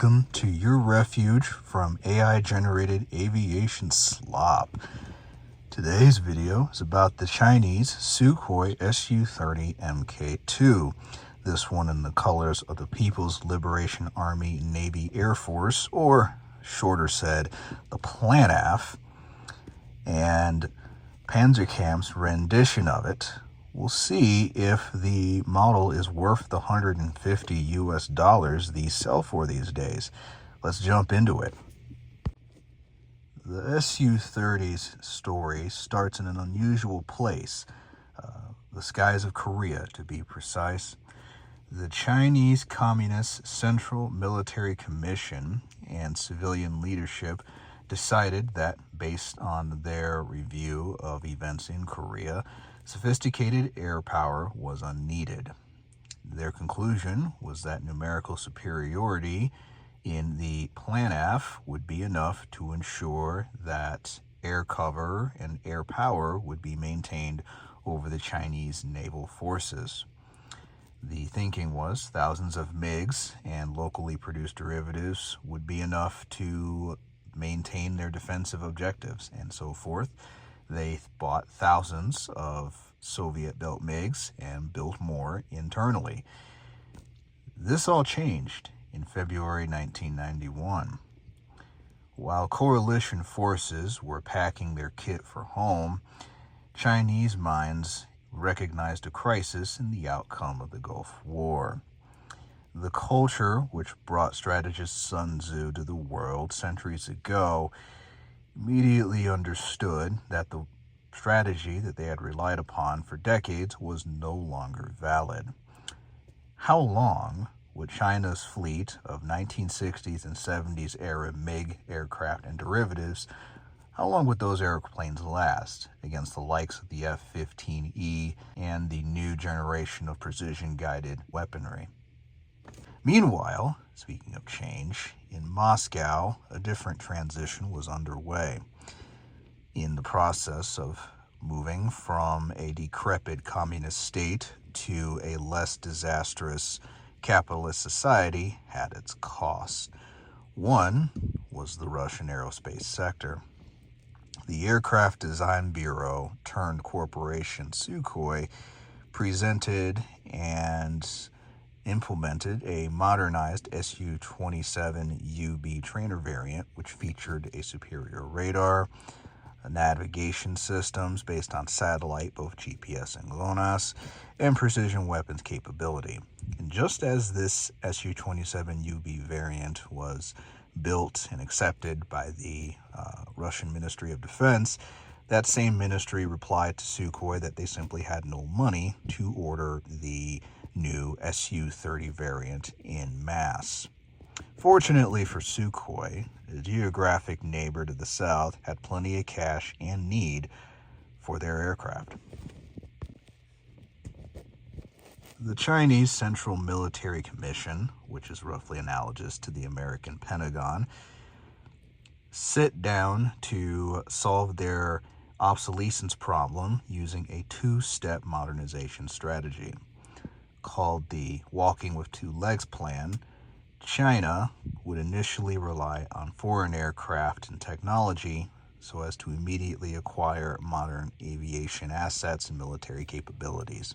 Welcome to your refuge from AI-generated aviation slop. Today's video is about the Chinese Sukhoi Su-30MK2. This one in the colors of the People's Liberation Army Navy Air Force, or shorter said, the PLANAF, and Panzerkampf's rendition of it. We'll see if the model is worth the $150 these sell for these days. Let's jump into it. The Su-30's story starts in an unusual place, the skies of Korea to be precise. The Chinese Communist Central Military Commission and civilian leadership decided that, based on their review of events in Korea, sophisticated air power was unneeded. Their conclusion was that numerical superiority in the PLANAF would be enough to ensure that air cover and air power would be maintained over the Chinese naval forces. The thinking was thousands of MiGs and locally produced derivatives would be enough to maintain their defensive objectives and so forth. They bought thousands of Soviet-built MiGs and built more internally. This all changed in February 1991. While coalition forces were packing their kit for home, Chinese minds recognized a crisis in the outcome of the Gulf War. The culture which brought strategist Sun Tzu to the world centuries ago immediately understood that the strategy that they had relied upon for decades was no longer valid. How long would China's fleet of 1960s and 70s era MiG aircraft and derivatives, how long would those airplanes last against the likes of the F-15E and the new generation of precision-guided weaponry? Meanwhile, speaking of change, in Moscow, a different transition was underway. In the process of moving from a decrepit communist state to a less disastrous capitalist society had its costs. One was the Russian aerospace sector. The Aircraft Design Bureau turned corporation Sukhoi presented and implemented a modernized Su-27UB trainer variant, which featured a superior radar, navigation systems based on satellite, both GPS and GLONASS, and precision weapons capability. And just as this Su-27UB variant was built and accepted by the Russian Ministry of Defense, that same ministry replied to Sukhoi that they simply had no money to order the new Su-30 variant in mass. Fortunately for Sukhoi, the geographic neighbor to the south had plenty of cash and need for their aircraft. The Chinese Central Military Commission, which is roughly analogous to the American Pentagon, sit down to solve their obsolescence problem using a two-step modernization strategy. Called the Walking with Two Legs plan, China would initially rely on foreign aircraft and technology so as to immediately acquire modern aviation assets and military capabilities.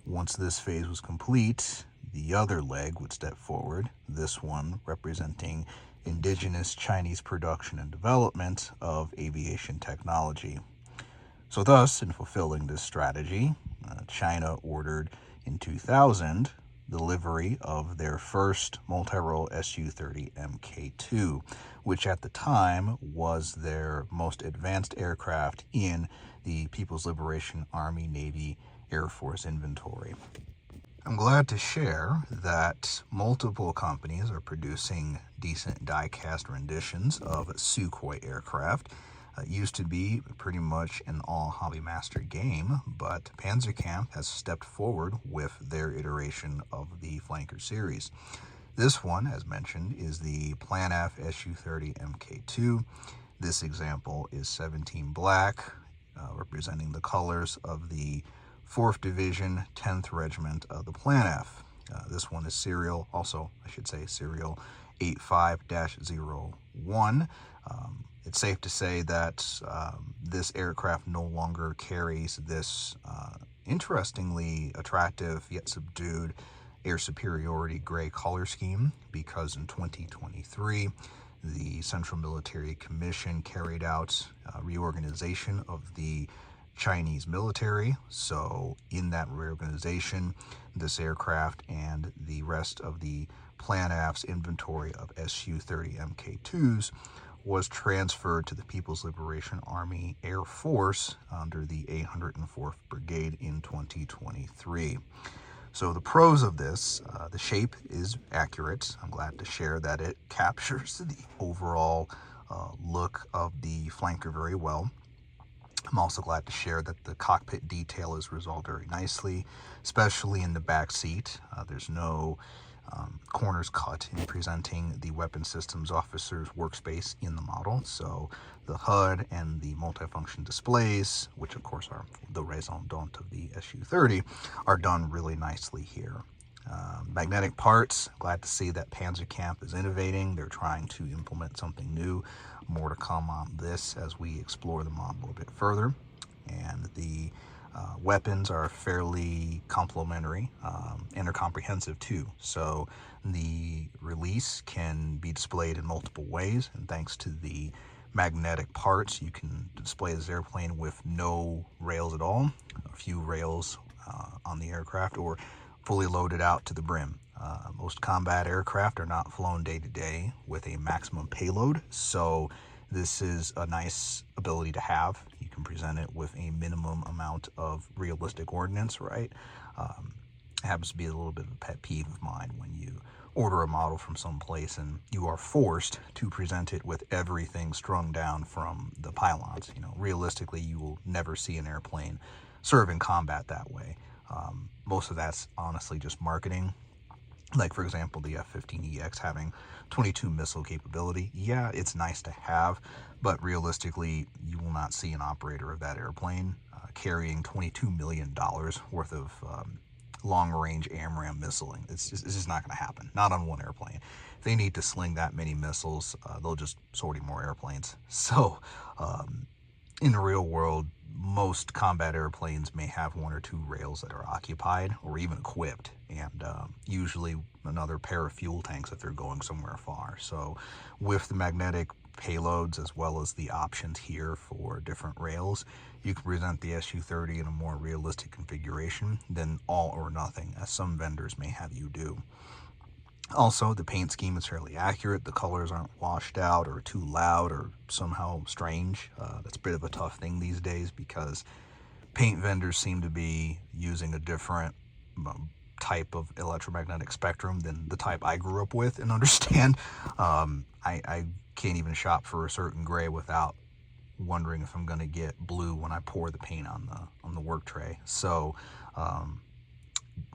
Once this phase was complete, the other leg would step forward, this one representing indigenous Chinese production and development of aviation technology. So thus, in fulfilling this strategy, China ordered in 2000 delivery of their first multi-role Su-30MK2, which at the time was their most advanced aircraft in the People's Liberation Army Navy Air Force inventory. I'm glad to share that multiple companies are producing decent die-cast renditions of Sukhoi aircraft. It used to be pretty much an all-hobby master game, but Panzerkampf has stepped forward with their iteration of the Flanker series. This one, as mentioned, is the PLANAF Su-30MK2. This example is 17 black, representing the colors of the 4th Division, 10th Regiment of the PLANAF. This one is serial, also, I should say, serial 85-01. It's safe to say that this aircraft no longer carries this interestingly attractive yet subdued air superiority gray color scheme, because in 2023 the Central Military Commission carried out reorganization of the Chinese military. So in that reorganization, this aircraft and the rest of the PLANAF's inventory of Su-30MK2s was transferred to the People's Liberation Army Air Force under the 804th Brigade in 2023. So the pros of this, the shape is accurate. I'm glad to share that it captures the overall look of the flanker very well. I'm also glad to share that the cockpit detail is resolved very nicely, especially in the back seat. There's no corners cut in presenting the weapon systems officer's workspace in the model. So the HUD and the multifunction displays, which of course are the raison d'etre of the Su-30, are done really nicely here. Magnetic parts, glad to see that Panzerkampf is innovating. They're trying to implement something new. More to come on this as we explore the model a bit further. And the weapons are fairly complementary and are comprehensive too. So the release can be displayed in multiple ways, and thanks to the magnetic parts, you can display this airplane with no rails at all, a few rails on the aircraft, or fully loaded out to the brim. Most combat aircraft are not flown day to day with a maximum payload, so this is a nice ability to have. You can present it with a minimum amount of realistic ordnance, right? It happens to be a little bit of a pet peeve of mine when you order a model from someplace and you are forced to present it with everything strung down from the pylons. You know, realistically, you will never see an airplane serve in combat that way. Most of that's honestly just marketing. Like, for example, the F-15EX having 22 missile capability. Yeah, it's nice to have, but realistically, you will not see an operator of that airplane carrying $22 million worth of long-range AMRAAM missiling. It's just not going to happen. Not on one airplane. If they need to sling that many missiles, they'll just sortie more airplanes. So, in the real world, most combat airplanes may have one or two rails that are occupied or even equipped, and usually another pair of fuel tanks if they're going somewhere far. So with the magnetic payloads as well as the options here for different rails, you can present the Su-30 in a more realistic configuration than all or nothing, as some vendors may have you do. Also, the paint scheme is fairly accurate. The colors aren't washed out or too loud or somehow strange. That's a bit of a tough thing these days because paint vendors seem to be using a different type of electromagnetic spectrum than the type I grew up with and understand. I can't even shop for a certain gray without wondering if I'm going to get blue when I pour the paint on the work tray. So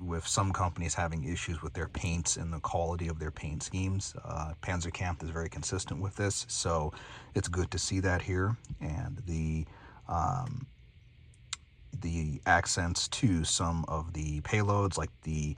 with some companies having issues with their paints and the quality of their paint schemes, Panzerkampf is very consistent with this, so it's good to see that here. And the accents to some of the payloads, like the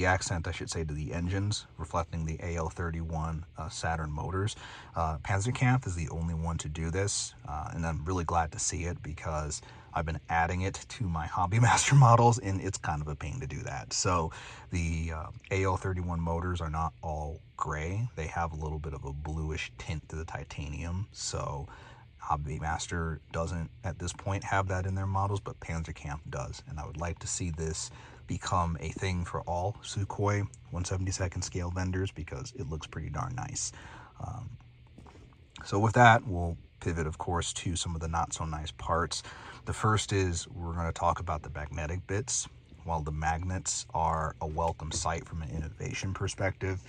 accent, I should say, to the engines, reflecting the AL-31 Saturn motors. Panzerkampf is the only one to do this, and I'm really glad to see it because I've been adding it to my Hobby Master models, and it's kind of a pain to do that. So the AL-31 motors are not all gray. They have a little bit of a bluish tint to the titanium, so Hobby Master doesn't at this point have that in their models, but Panzerkampf does, and I would like to see this become a thing for all Sukhoi 1/72 scale vendors because it looks pretty darn nice. So with that, we'll pivot, of course, to some of the not so nice parts. The first is we're going to talk about the magnetic bits. While the magnets are a welcome sight from an innovation perspective,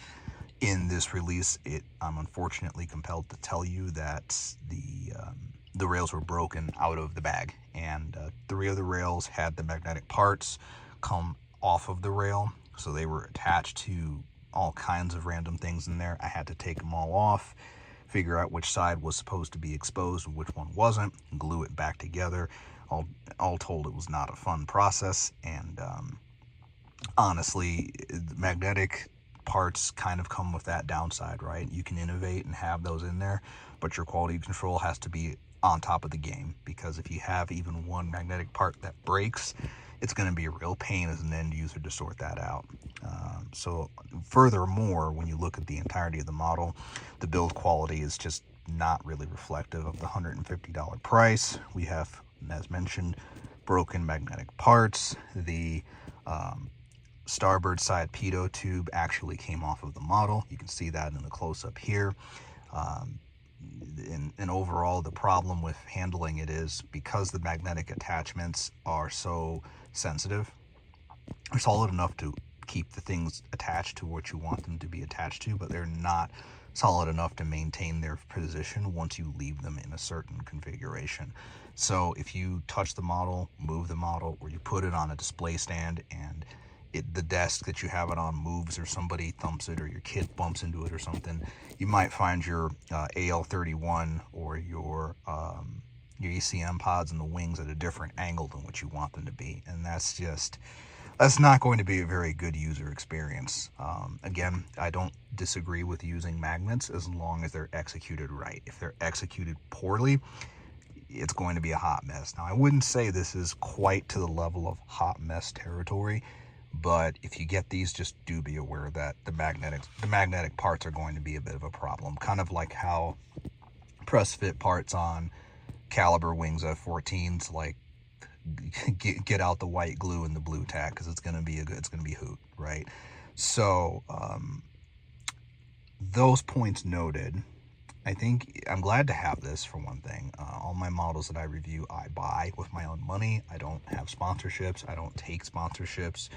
in this release, I'm unfortunately compelled to tell you that the rails were broken out of the bag, and 3 of the rails had the magnetic parts come off of the rail, so they were attached to all kinds of random things in there. I had to take them all off, figure out which side was supposed to be exposed and which one wasn't, and glue it back together. All told, it was not a fun process, and honestly, the magnetic magnetic parts kind of come with that downside, right? You can innovate and have those in there, but your quality control has to be on top of the game, because if you have even one magnetic part that breaks, it's going to be a real pain as an end user to sort that out. So furthermore, when you look at the entirety of the model, the build quality is just not really reflective of the $150 price. We have, as mentioned, broken magnetic parts. The starboard side pitot tube actually came off of the model. You can see that in the close-up here. And overall, the problem with handling it is because the magnetic attachments are so sensitive, they're solid enough to keep the things attached to what you want them to be attached to, but they're not solid enough to maintain their position once you leave them in a certain configuration. So if you touch the model, move the model, or you put it on a display stand and the desk that you have it on moves, or somebody thumps it, or your kid bumps into it or something, you might find your AL31 or your ECM pods and the wings at a different angle than what you want them to be. And that's not going to be a very good user experience. Again, I don't disagree with using magnets as long as they're executed right. If they're executed poorly, it's going to be a hot mess. Now, I wouldn't say this is quite to the level of hot mess territory, but if you get these, just do be aware that the magnetic parts are going to be a bit of a problem. Kind of like how press fit parts on caliber wings F-14s, like get out the white glue and the blue tack, because it's going to be hoot, right? So those points noted, I think I'm glad to have this, for one thing. All my models that I review, I buy with my own money. I don't have sponsorships. I don't take sponsorships.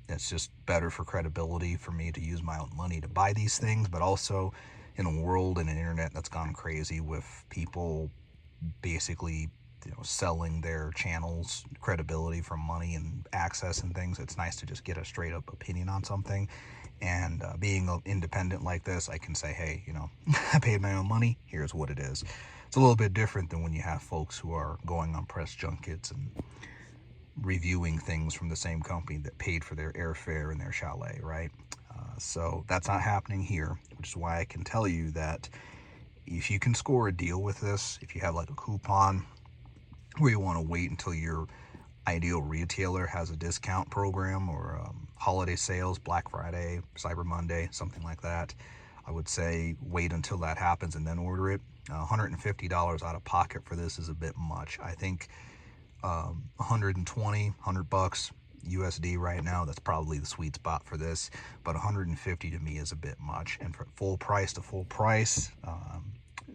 It's just better for credibility for me to use my own money to buy these things, but also in a world and an internet that's gone crazy with people basically, selling their channels credibility for money and access and things. It's nice to just get a straight up opinion on something. And being independent like this, I can say, hey, I paid my own money, here's what it is. It's a little bit different than when you have folks who are going on press junkets and reviewing things from the same company that paid for their airfare and their chalet, right? So that's not happening here, which is why I can tell you that if you can score a deal with this, if you have like a coupon where you want to wait until your ideal retailer has a discount program, or holiday sales, Black Friday, Cyber Monday, something like that, I would say wait until that happens and then order it. $150 out of pocket for this is a bit much. I think 100 bucks USD right now, that's probably the sweet spot for this, but 150 to me is a bit much. And for full price to full price,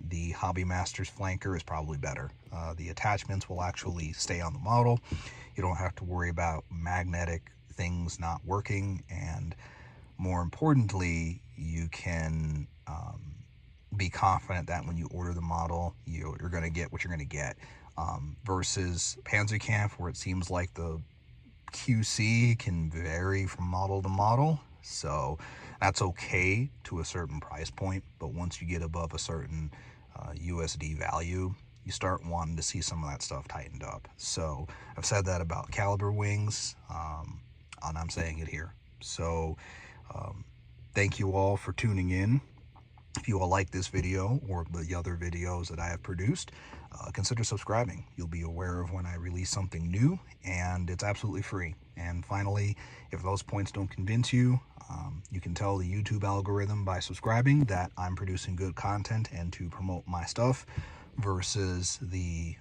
the Hobby Masters flanker is probably better. The attachments will actually stay on the model. You don't have to worry about magnetic things not working, and more importantly, you can be confident that when you order the model, you're going to get what you're going to get, versus Panzerkampf, where it seems like the QC can vary from model to model. So that's okay to a certain price point, but once you get above a certain USD value, you start wanting to see some of that stuff tightened up. So I've said that about caliber wings, and I'm saying it here. So thank you all for tuning in. If you all like this video or the other videos that I have produced, consider subscribing. You'll be aware of when I release something new, and it's absolutely free. And finally, if those points don't convince you, you can tell the YouTube algorithm by subscribing that I'm producing good content and to promote my stuff, versus the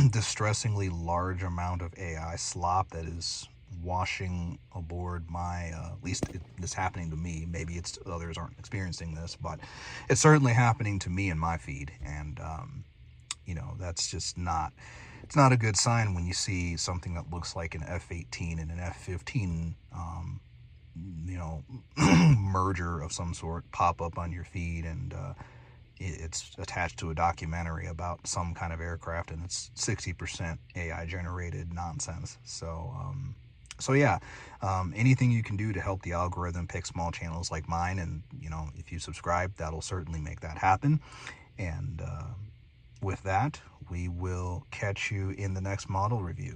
distressingly large amount of AI slop that is washing aboard my, at least it's happening to me. Maybe it's others aren't experiencing this, but it's certainly happening to me in my feed. And that's just not, it's not a good sign when you see something that looks like an F-18 and an F-15 merger of some sort pop up on your feed, and it's attached to a documentary about some kind of aircraft, and it's 60% AI generated nonsense. So yeah, anything you can do to help the algorithm pick small channels like mine, and if you subscribe, that'll certainly make that happen. And with that, we will catch you in the next model review.